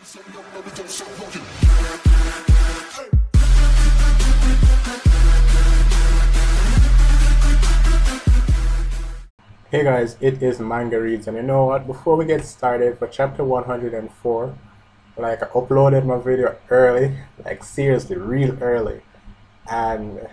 Hey guys, it is Manga Reads, and you know what? Before we get started for chapter 104, I uploaded my video early, seriously, real early, and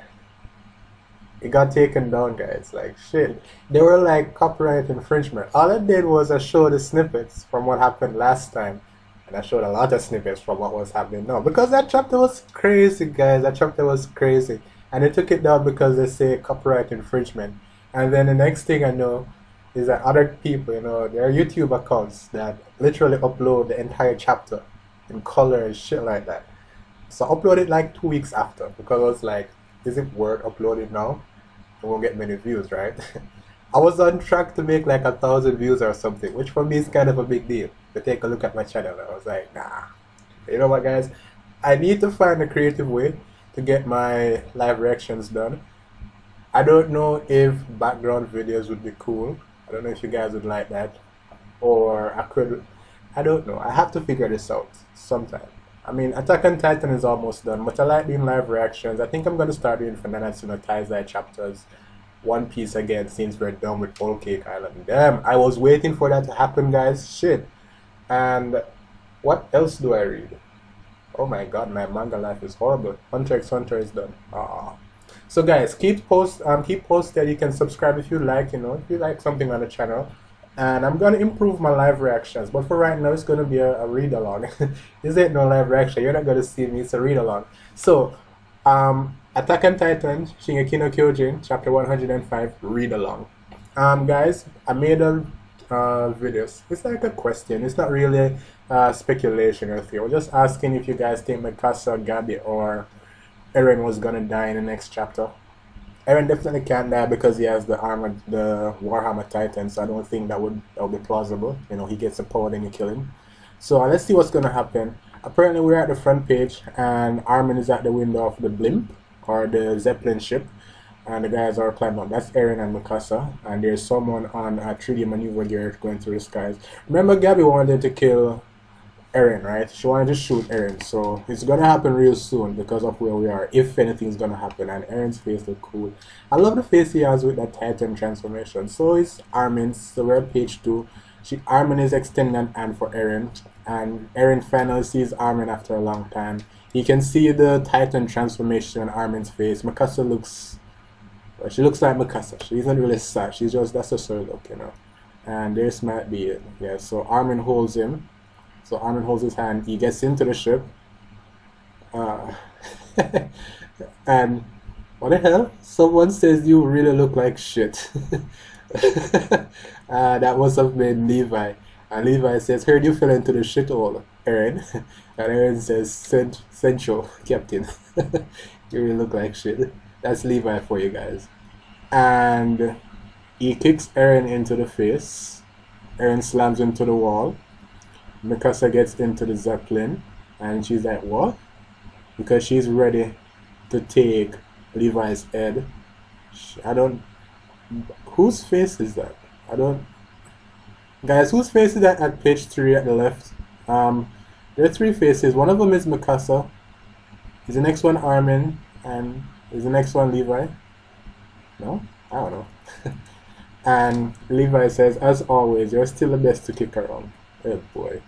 it got taken down, guys. Shit. They were copyright infringement. All I did was I showed the snippets from what happened last time, and I showed a lot of snippets from what was happening now, because that chapter was crazy, guys. That chapter was crazy, and they took it down because they say copyright infringement. And then the next thing I know is that other people, there are YouTube accounts that literally upload the entire chapter in color and shit like that. So I uploaded 2 weeks after, because I was like, is it worth uploading now? It won't get many views, right? I was on track to make 1,000 views or something, which for me is kind of a big deal. But take a look at my channel, I was like, nah. You know what, guys? I need to find a creative way to get my live reactions done. I don't know if background videos would be cool. I don't know if you guys would like that. Or I don't know. I have to figure this out sometime. I mean, Attack on Titan is almost done, but I like doing live reactions. I think I'm going to start doing Nanatsu no Taizai chapters, One Piece again, since we're done with Whole Cake Island. Damn, I was waiting for that to happen, guys. Shit. And what else do I read? Oh my god, my manga life is horrible. Hunter x Hunter is done. So guys, keep posted. You can subscribe if you like, if you like something on the channel. And I'm gonna improve my live reactions. But for right now, it's gonna be a read along. This ain't no live reaction. You're not gonna see me. It's a read along. So, Attack on Titan, Shingeki no Kyojin, chapter 105, read along. Guys, I made a videos. It's like a question. It's not really speculation or theory. We're just asking if you guys think Mikasa, Gabbi, or Eren was gonna die in the next chapter. Eren definitely can't die because he has the Warhammer Titan, so I don't think that would be plausible. He gets a power, then you kill him. So let's see what's gonna happen. Apparently we're at the front page, and Armin is at the window of the blimp, or the Zeppelin ship, and the guys are climbing up. That's Eren and Mikasa, and there's someone on a 3D maneuver gear going through the skies. Remember, Gabbi wanted to kill Eren, right? She wanted to shoot Eren, so it's gonna happen real soon because of where we are, if anything's gonna happen. And Eren's face looks cool. I love the face he has with that Titan transformation. So is Armin's. So we're at page 2. Armin is extending an hand for Eren, and Eren finally sees Armin after a long time. He can see the Titan transformation on Armin's face. Mikasa looks, well, she looks like Mikasa. She isn't really sad. She's just, that's just her look, And this might be it. Yeah. So Armin holds him. So Armin holds his hand, he gets into the ship, and what the hell? Someone says you really look like shit. That must have been Levi. And Levi says, heard you fell into the shithole, Eren. And Eren says, Central, Captain. You really look like shit. That's Levi for you guys. And he kicks Eren into the face. Eren slams into the wall. Mikasa gets into the Zeppelin, and she's like, what? Because she's ready to take Levi's head. Whose face is that? Guys, whose face is that at page 3 at the left? There are 3 faces. One of them is Mikasa. Is the next one Armin? And is the next one Levi? No? I don't know. And Levi says, as always, you're still the best to kick around. Oh boy.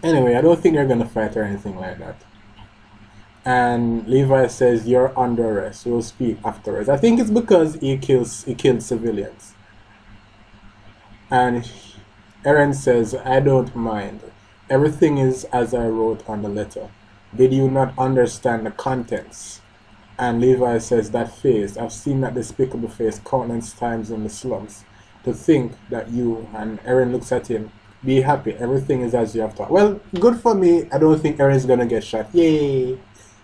Anyway, I don't think they're gonna fight or anything like that. And Levi says, you're under arrest. We'll speak afterwards. I think it's because he killed civilians. And Eren says, I don't mind. Everything is as I wrote on the letter. Did you not understand the contents? And Levi says, that face, I've seen that despicable face countless times in the slums. To think that you, and Eren looks at him, be happy, everything is as you have thought. Well, good for me. I don't think Eren's gonna get shot. Yay!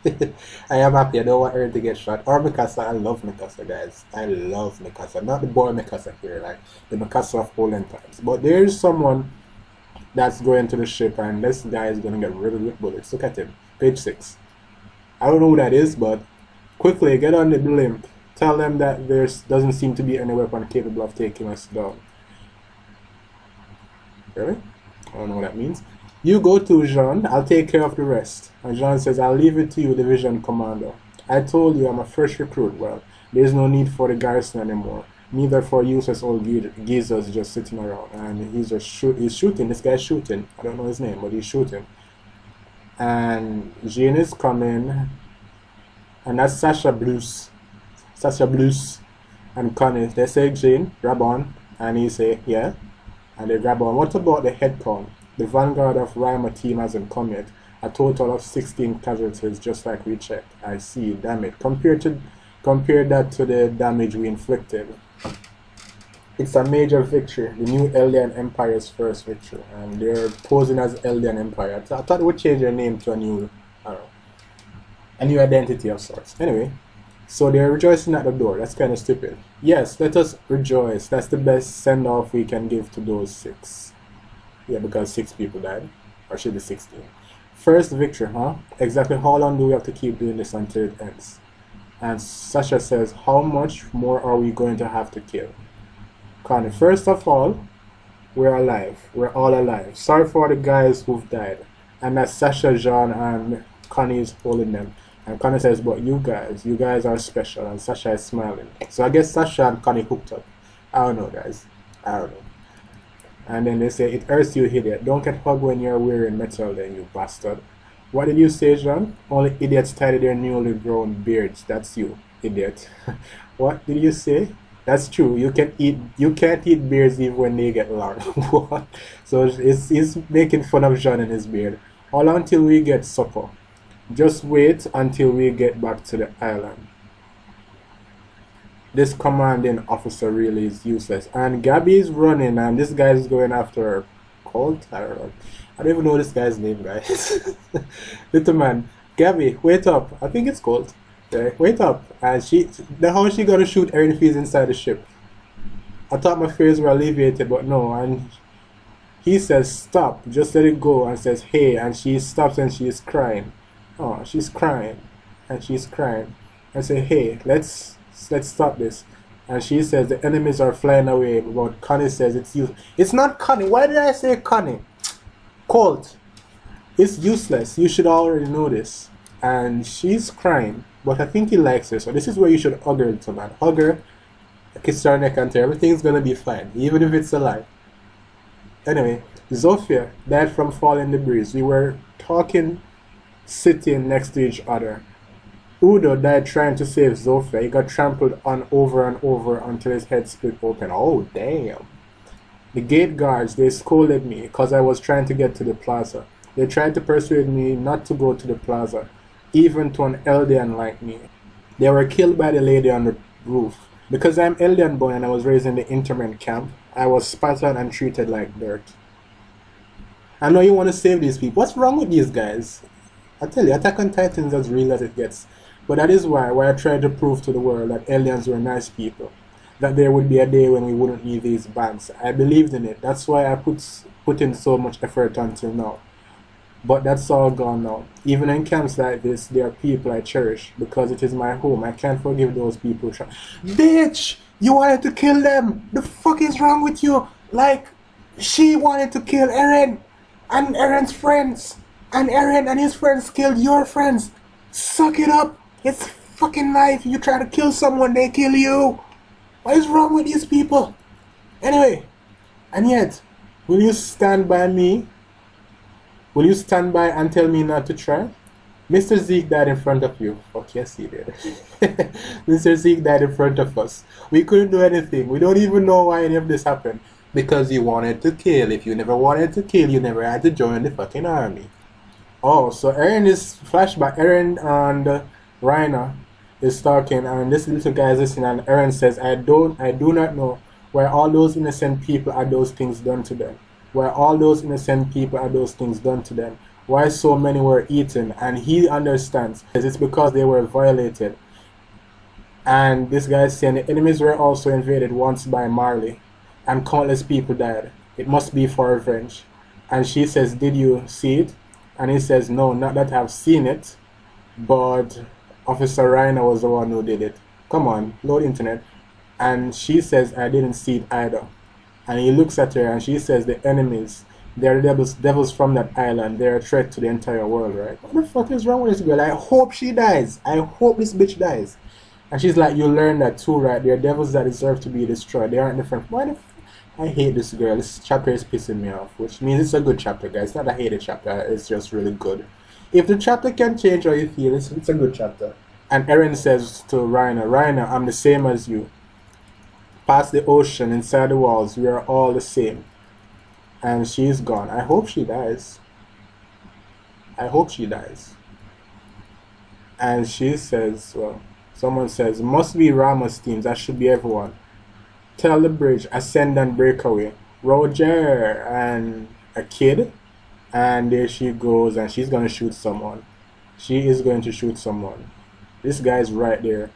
I am happy. I don't want Eren to get shot. Or Mikasa. I love Mikasa, guys. I love Mikasa. Not the boy Mikasa here, like the Mikasa of olden times. But there's someone that's going to the ship, and this guy is gonna get riddled with bullets. Look at him. Page 6. I don't know who that is, but quickly get on the blimp. Tell them that there doesn't seem to be any weapon capable of taking us down. Really? I don't know what that means. You go to Jean, I'll take care of the rest. And Jean says, I'll leave it to you, Division Commander. I told you I'm a fresh recruit. Well, there's no need for the garrison anymore. Neither for useless old geezers just sitting around. And he's just he's shooting. This guy's shooting. I don't know his name, but he's shooting. And Jean is coming. And that's Sasha Blues. Sasha Blues and Connie. They say, Jean, grab on. And he say, yeah. And they grab on. What about the head count? The vanguard of Rhymer team hasn't come yet. A total of 16 casualties, just like we checked. I see, damn it. Compare that to the damage we inflicted. It's a major victory. The new Eldian Empire's first victory. And they're posing as Eldian Empire. I thought they would change their name to a new, I don't know, a new identity of sorts. Anyway, so they're rejoicing at the door. That's kind of stupid. Yes, let us rejoice. That's the best send-off we can give to those 6. Yeah, because 6 people died. Or should be 16. First victory, huh? Exactly how long do we have to keep doing this until it ends? And Sasha says, how much more are we going to have to kill? Connie, first of all, we're alive. We're all alive. Sorry for the guys who've died. And that's Sasha, Jean, and Connie is holding them. And Connie says, but you guys are special. And Sasha is smiling. So I guess Sasha and Connie hooked up. I don't know, guys. I don't know. And then they say, it hurts you, idiot. Don't get hugged when you're wearing metal then, you bastard. What did you say, Jean? Only idiots tidy their newly grown beards. That's you, idiot. What did you say? That's true. You can't eat beards even when they get long. What? So he's making fun of Jean and his beard. All until we get supper. Just wait until we get back to the island. This commanding officer really is useless. And Gabbi is running, and this guy is going after Colt? I don't know. I don't even know this guy's name, guys. Little man. Gabbi, wait up. I think it's Colt. Okay, wait up. And how is she gonna shoot Eren if he's inside the ship? I thought my fears were alleviated, but no. And he says, stop. Just let it go. And says, hey. And she stops and she's crying. Oh, she's crying. And she's crying. And say, hey, let's stop this. And she says the enemies are flying away, but Connie says it's useless. It's not Connie. Why did I say Connie? Colt. It's useless. You should already know this. And she's crying, but I think he likes her. So this is where you should hug her, little man. Hug her, kiss her neck and tell her everything's gonna be fine, even if it's a lie. Anyway, Zofia died from falling debris. We were talking, sitting next to each other. Udo died trying to save Zofia. He got trampled on over and over until his head split open. Oh, damn. The gate guards, they scolded me because I was trying to get to the plaza. They tried to persuade me not to go to the plaza, even to an Eldian like me. They were killed by the lady on the roof. Because I'm Eldian born and I was raised in the internment camp, I was spat on and treated like dirt. I know you want to save these people. What's wrong with these guys? I tell you, Attack on Titan is as real as it gets. But that is why I tried to prove to the world that aliens were nice people. That there would be a day when we wouldn't need these bands. I believed in it. That's why I put in so much effort until now. But that's all gone now. Even in camps like this, there are people I cherish because it is my home. I can't forgive those people. Bitch! You wanted to kill them! The fuck is wrong with you? Like, she wanted to kill Eren and Eren's friends. And Eren and his friends killed your friends. Suck it up! It's fucking life. You try to kill someone, they kill you. What is wrong with these people? Anyway, and yet, will you stand by me? Will you stand by and tell me not to try? Mr. Zeke died in front of you. Fuck yes, he did. Mr. Zeke died in front of us. We couldn't do anything. We don't even know why any of this happened. Because you wanted to kill. If you never wanted to kill, you never had to join the fucking army. Oh, so Eren is flashback. Eren and Reiner is talking, and this little guy is listening, and Eren says, I do not know why all those innocent people are those things done to them. Why all those innocent people are those things done to them. Why so many were eaten, and he understands. It's because they were violated. And this guy is saying the enemies were also invaded once by Marley, and countless people died. It must be for revenge. And she says, did you see it? And he says, no, not that I've seen it, but Officer Reiner was the one who did it. Come on, load internet. And she says, I didn't see it either. And he looks at her and she says, the enemies, They're the devils from that island. They're a threat to the entire world, right? What the fuck is wrong with this girl? I hope she dies. I hope this bitch dies. And she's like, you learn that too, right? They're devils that deserve to be destroyed. They aren't different. Why the I hate this girl. This chapter is pissing me off, which means it's a good chapter, guys. It's not a hated chapter. It's just really good. If the chapter can change how you feel, it's a good chapter. And Eren says to Reiner, Reiner, I'm the same as you. Past the ocean, inside the walls, we are all the same. And she's gone. I hope she dies. I hope she dies. And she says, well, someone says, must be Rama's teams. That should be everyone. Tell the bridge, ascend and break away. Roger and a kid. And there she goes, and she's going to shoot someone. She is going to shoot someone. This guy's right there.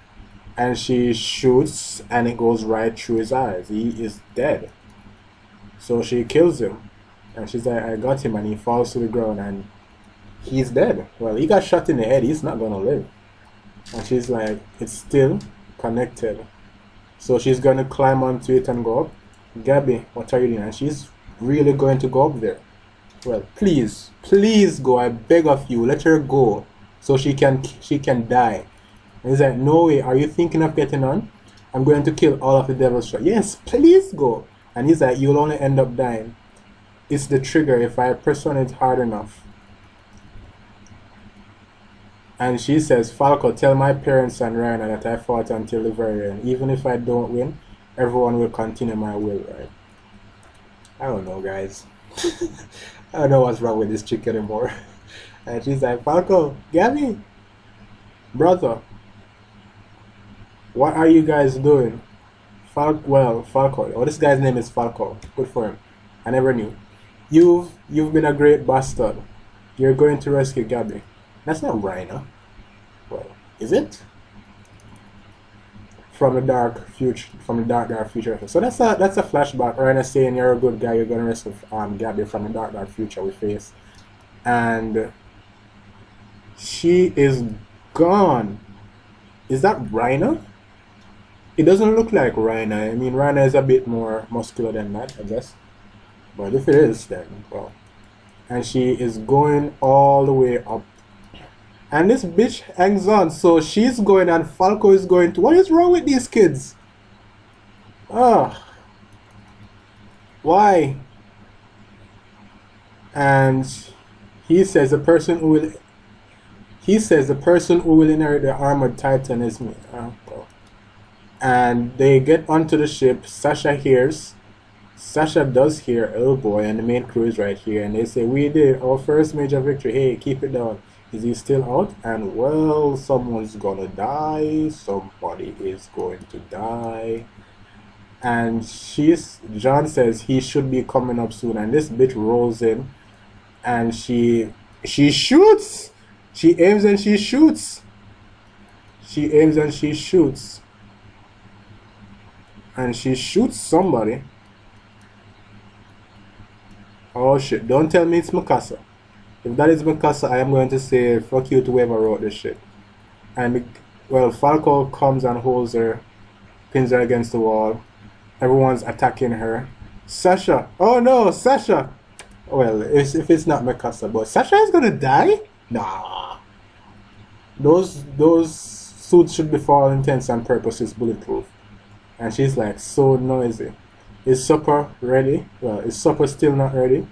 And she shoots, and it goes right through his eyes. He is dead. So she kills him. And she's like, I got him, and he falls to the ground, and he's dead. Well, he got shot in the head. He's not going to live. And she's like, it's still connected. So she's going to climb onto it and go up. Gabbi, what are you doing? And she's really going to go up there. Well, please, please go. I beg of you, let her go, so she can die. And he's like, no way. Are you thinking of getting on? I'm going to kill all of the devil's. Yes, please go. And he's like, you'll only end up dying. It's the trigger if I press on it hard enough. And she says, Falco, tell my parents and Reiner that I fought until the very end. Even if I don't win, everyone will continue my will, right? I don't know, guys. I don't know what's wrong with this chick anymore. And she's like, Falco, Gabbi, brother, what are you guys doing? Falco. Oh, this guy's name is Falco. Good for him. I never knew. You've been a great bastard. You're going to rescue Gabbi. That's not Reiner. Well, is it? From the dark future. So that's a flashback. Reiner saying you're a good guy. You're gonna rescue Gabbi from the dark future we face, and she is gone. Is that Reiner? It doesn't look like Reiner. I mean, Reiner is a bit more muscular than that, I guess. But if it is, then well. And she is going all the way up. And this bitch hangs on, so she's going and Falco is going to... What is wrong with these kids? Ah. Why? And he says the person who will... He says the person who will inherit the armored titan is me. And they get onto the ship. Sasha hears. Sasha does hear, oh boy, and the main crew is right here. And they say, we did our first major victory. Hey, keep it down. Is he still out? And well, someone's gonna die. Somebody is going to die. And John says he should be coming up soon. And this bitch rolls in, and she shoots. She aims and she shoots. She aims and she shoots. And she shoots somebody. Oh shit! Don't tell me it's Mikasa. If that is Mikasa, I am going to say fuck you to whoever wrote this shit. And well, Falco comes and holds her, pins her against the wall. Everyone's attacking her. Sasha, oh no, Sasha. Well, if it's not Mikasa, but Sasha is gonna die? Nah. Those suits should be for all intents and purposes bulletproof. And she's like so noisy. Is supper ready? Well, is supper still not ready?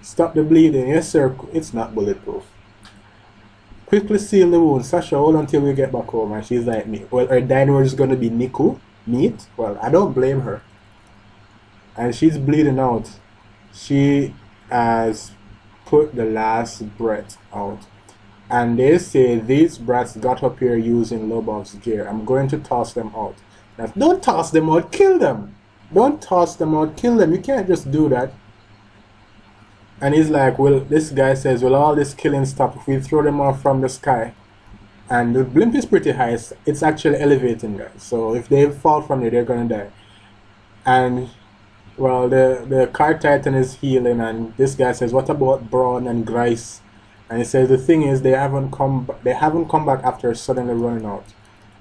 Stop the bleeding. Yes, sir. It's not bulletproof. Quickly seal the wound. Sasha, hold until we get back home. And she's like, well, her dying word is going to be Niku. Meat? Well, I don't blame her. And she's bleeding out. She has put the last breath out. And they say these brats got up here using Lobov's gear. I'm going to toss them out. Now, don't toss them out. Kill them. Don't toss them out. Kill them. You can't just do that. And he's like, well, this guy says, will all this killing stop if we throw them off from the sky? And the blimp is pretty high. It's actually elevating, guys. So if they fall from there, they're going to die. And, well, the car titan is healing. And this guy says, what about Braun and Grice? And he says, the thing is, they haven't come back after suddenly running out.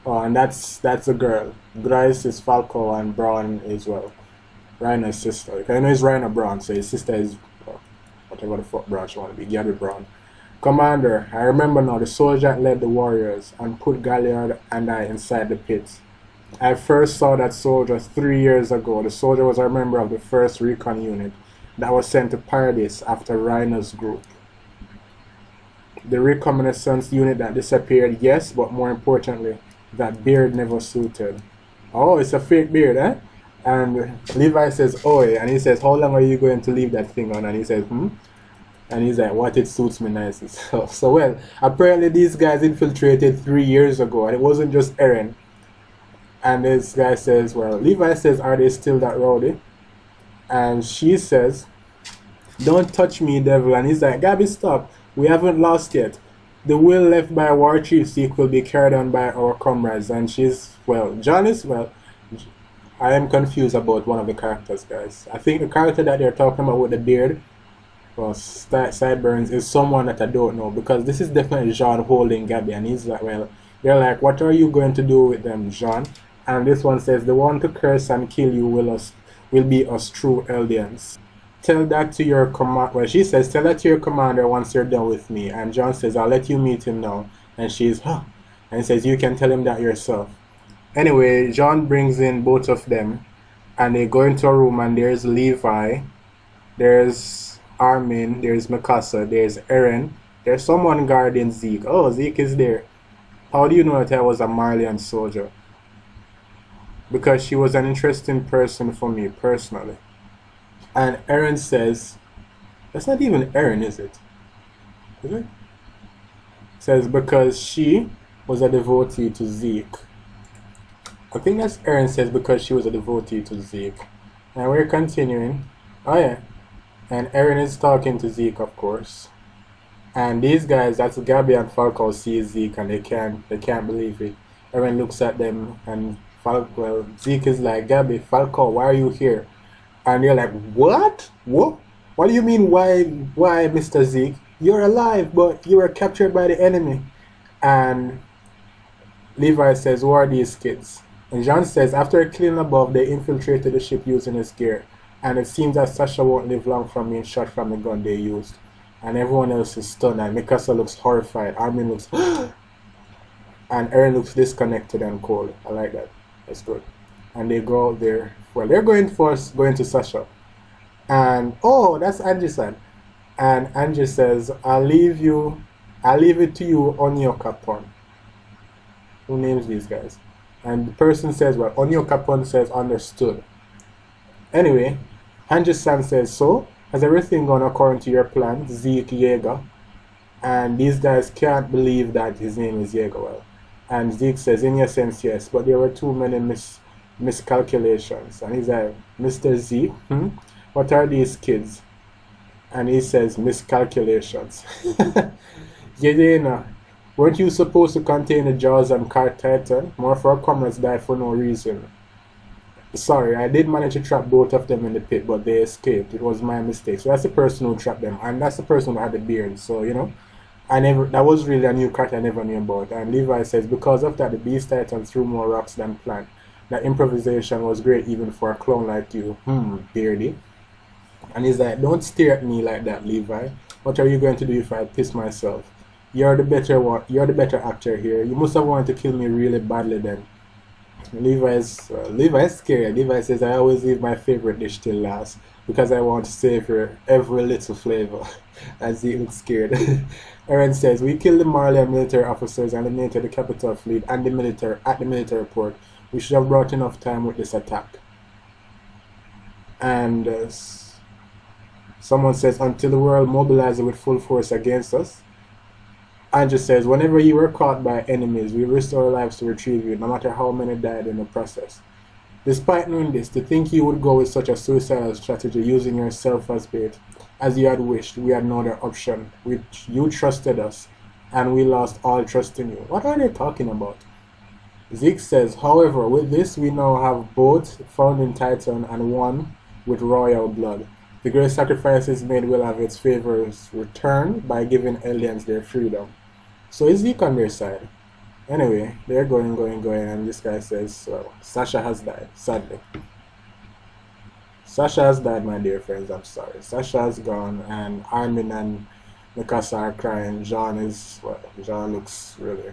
Oh, and that's a girl. Grice is Falco and Braun is, well, Reiner's sister. I know it's Reiner Braun, so his sister is... Well, whatever the fuck branch you want to be, Gabbi Brown. Commander, I remember now the soldier led the warriors and put Galliard and I inside the pit. I first saw that soldier 3 years ago. The soldier was a member of the 1st Recon Unit that was sent to Paradise after Rhino's group. The reconnaissance unit that disappeared, yes, but more importantly, that beard never suited. Oh, it's a fake beard, eh? And Levi says, oh, and he says, how long are you going to leave that thing on? And he says, And he's like, what, it suits me nicely. So well, apparently these guys infiltrated 3 years ago, and it wasn't just Eren. And this guy says, well, Levi says, are they still that rowdy? And she says, don't touch me, devil. And he's like, Gabbi, stop. We haven't lost yet. The will left by War Chief Zeke will be carried on by our comrades. And she's, well, John is, well, I am confused about one of the characters, guys. I think the character that they're talking about with the beard, well, sideburns, is someone that I don't know. Because this is definitely Jean holding Gabbi. And he's like, well, they're like, what are you going to do with them, Jean? And this one says, the one to curse and kill you will be us true Eldians. Tell that to your command. Well, she says, tell that to your commander once you're done with me. And John says, I'll let you meet him now. And she's, huh. And says, you can tell him that yourself. Anyway, John brings in both of them. And they go into a room, and there's Levi. There's Armin. There's Mikasa. There's Eren. There's someone guarding Zeke. Oh, Zeke is there. How do you know that I was a Marleyan soldier? Because she was an interesting person for me personally. And Eren says, that's not even Eren, is it? Is it? Says, because she was a devotee to Zeke. I think that's Eren says, because she was a devotee to Zeke. And we're continuing. Oh yeah. And Eren is talking to Zeke, of course. And these guys, that's Gabbi and Falco, see Zeke, and they can't believe it. Eren looks at them, and well, Zeke is like, Gabbi, Falco, why are you here? And they're like, what? What? What do you mean, why, Mr. Zeke? You're alive, but you were captured by the enemy. And Levi says, who are these kids? And Jean says, after killing above, they infiltrated the ship using his gear. And it seems that Sasha won't live long from being shot from the gun they used. And everyone else is stunned, and Mikasa looks horrified. Armin looks, and Eren looks disconnected and cold. I like that. That's good. And they go out there. Well, they're going to Sasha. And oh, that's Angie-san. And Angie says, I'll leave it to you, Onyo Capon. Who names these guys? And the person says, well, Onyo Capon says, understood. Anyway, Angie-san says, so, has everything gone according to your plan, Zeke Yeager? And these guys can't believe that his name is Yeager. Well, and Zeke says, in your sense, yes, but there were too many miscalculations. And he's like, Mr. Zeke, what are these kids? And he says, miscalculations. Yelena, weren't you supposed to contain the Jaws and Car Titan? More of our comrades died for no reason. Sorry, I did manage to trap both of them in the pit, but they escaped. It was my mistake. So that's the person who trapped them, and that's the person who had the beard. So, you know, that was really a new character I never knew about. And Levi says, because of that, the Beast Titan threw more rocks than planned. That improvisation was great even for a clone like you. Beardy. And he's like, don't stare at me like that, Levi. What are you going to do if I piss myself? You're the better one. You're the better actor here. You must have wanted to kill me really badly then. Levi's scared. Levi says, I always leave my favorite dish till last because I want to savor every little flavor. As he looks scared. Eren says, we killed the Marleyan military officers and eliminated the capital fleet and the military port. We should have brought enough time with this attack. And someone says, until the world mobilizes with full force against us. Andrew says, whenever you were caught by enemies, we risked our lives to retrieve you, no matter how many died in the process. Despite knowing this, to think you would go with such a suicidal strategy, using yourself as bait, as you had wished, we had no other option. You trusted us, and we lost all trust in you. What are they talking about? Zeke says, however, with this we now have both found in Titan and one with royal blood. The great sacrifices made will have its favors returned by giving aliens their freedom. So is Zeke on their side? Anyway, they're going, and this guy says, well, Sasha has died, sadly. Sasha has died, my dear friends. I'm sorry. Sasha has gone, and Armin and Mikasa are crying. John looks really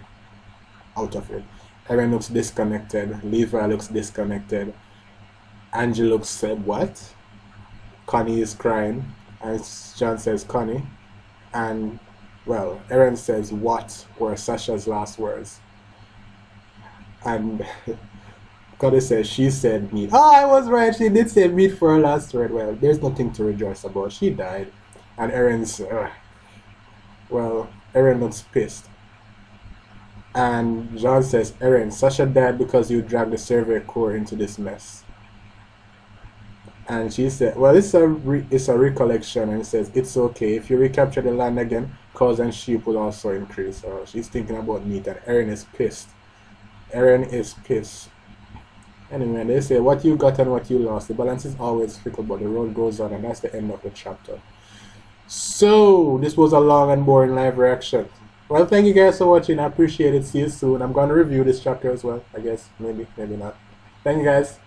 out of it. Eren looks disconnected. Levi looks disconnected. Angie looks said, what? Connie is crying. And John says, Connie. And, well, Eren says, what were Sasha's last words? And Connie says, she said meat. Oh, I was right. She did say meat for her last word. Well, there's nothing to rejoice about. She died. And Eren's, well, Eren looks pissed. And John says, Eren, Sasha died because you dragged the Survey Corps into this mess. And she said, well, it's a recollection, and it says, it's okay. If you recapture the land again, cows and sheep will also increase. So she's thinking about meat, and Eren is pissed. Eren is pissed. Anyway, they say, what you got and what you lost. The balance is always fickle, but the road goes on, and that's the end of the chapter. So, this was a long and boring live reaction. Well, thank you guys for watching. I appreciate it. See you soon. I'm going to review this chapter as well. I guess, maybe not. Thank you guys.